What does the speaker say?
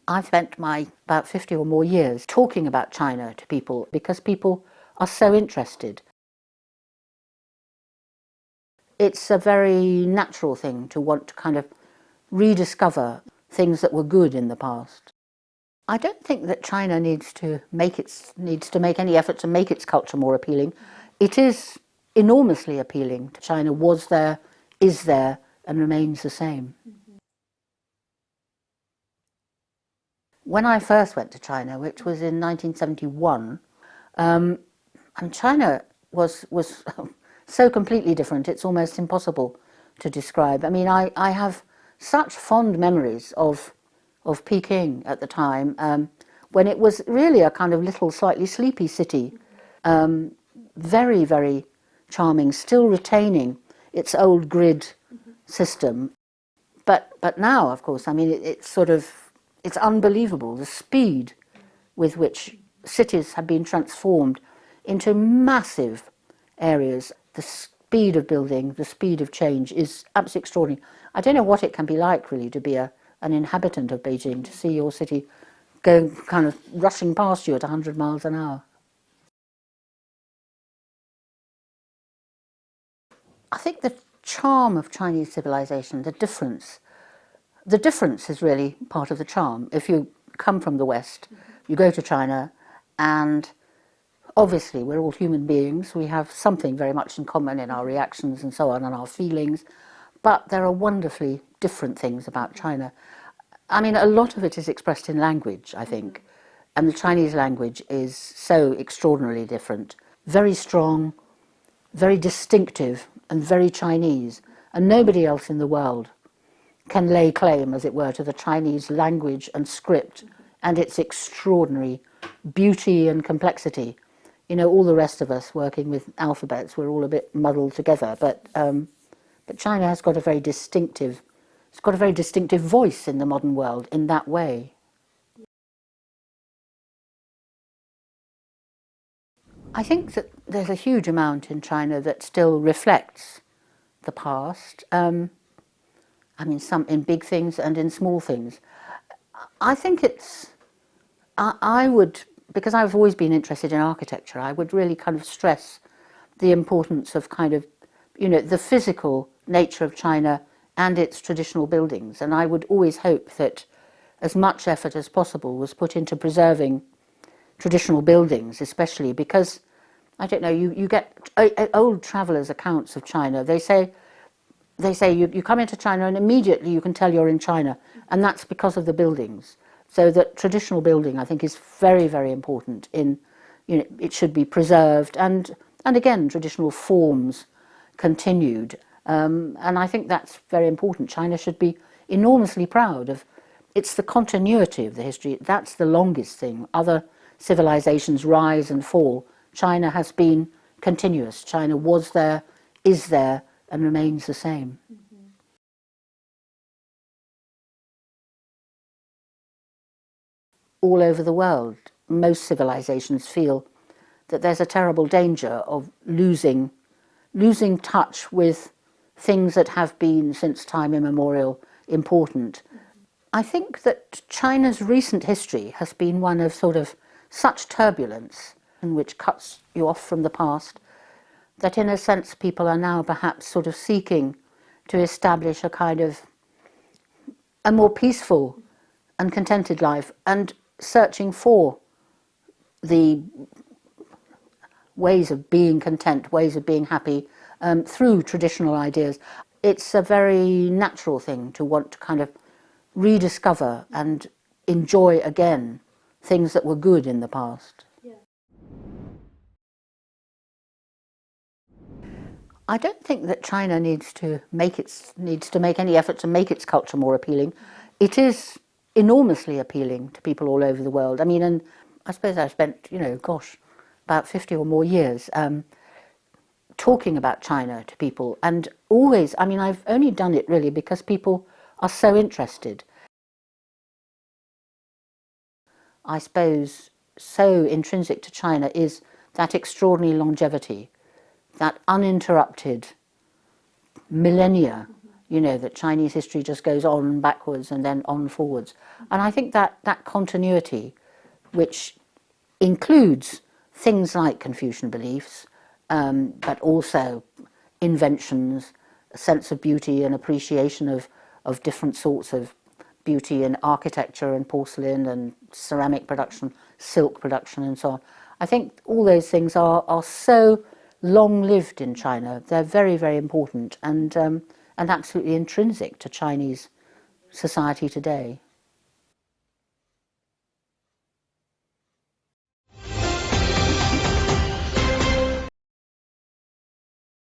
I've spent my about 50 or more years talking about China to people because people are so interested. It's a very natural thing to want to kind of rediscover things that were good in the past. I don't think that China needs to make any effort to make its culture more appealing. It is enormously appealing. China was there, is there, and remains the same. When I first went to China, which was in 1971, and China was so completely different, it's almost impossible to describe. I mean, I have such fond memories of Peking at the time, when it was really a kind of little, slightly sleepy city, very, very charming, still retaining its old grid system. But now, of course, I mean, it's unbelievable, the speed with which cities have been transformed into massive areas. The speed of building, the speed of change is absolutely extraordinary. I don't know what it can be like, really, to be an inhabitant of Beijing, to see your city going kind of rushing past you at 100 miles an hour. I think the charm of Chinese civilization, the difference is really part of the charm. If you come from the West, you go to China, and obviously we're all human beings. We have something very much in common in our reactions and so on, and our feelings. But there are wonderfully different things about China. I mean, a lot of it is expressed in language, I think. And the Chinese language is so extraordinarily different. Very strong, very distinctive, and very Chinese. And nobody else in the world can lay claim, as it were, to the Chinese language and script and its extraordinary beauty and complexity. You know, all the rest of us working with alphabets, we're all a bit muddled together, but China has got a very distinctive, voice in the modern world in that way. I think that there's a huge amount in China that still reflects the past. I mean, some in big things and in small things. I think I would, because I've always been interested in architecture, I would really kind of stress the importance of kind of, you know, the physical nature of China and its traditional buildings. And I would always hope that as much effort as possible was put into preserving traditional buildings, especially because, I don't know, you get old travellers' accounts of China. They say you come into China and immediately you can tell you're in China, and that's because of the buildings. So that traditional building, I think, is very, very important. It should be preserved, and again, traditional forms continued. And I think that's very important. China should be enormously proud of. It's the continuity of the history. That's the longest thing. Other civilizations rise and fall. China has been continuous. China was there, is there, and remains the same. All over the world, most civilizations feel that there's a terrible danger of losing touch with things that have been, since time immemorial, important. I think that China's recent history has been one of sort of such turbulence, and which cuts you off from the past, that in a sense people are now perhaps sort of seeking to establish a kind of a more peaceful and contented life, and searching for the ways of being content, ways of being happy, through traditional ideas. It's a very natural thing to want to kind of rediscover and enjoy again things that were good in the past. Yeah. I don't think that China needs to make any effort to make its culture more appealing. It is enormously appealing to people all over the world. I mean, and I suppose I've spent, about 50 or more years talking about China to people, and always, I mean, I've only done it really because people are so interested. I suppose so intrinsic to China is that extraordinary longevity, that uninterrupted millennia you know, that Chinese history just goes on backwards and then on forwards. And I think that that continuity, which includes things like Confucian beliefs, but also inventions, a sense of beauty and appreciation of different sorts of beauty in architecture and porcelain and ceramic production, silk production and so on. I think all those things are so long-lived in China. They're very, very important and absolutely intrinsic to Chinese society today.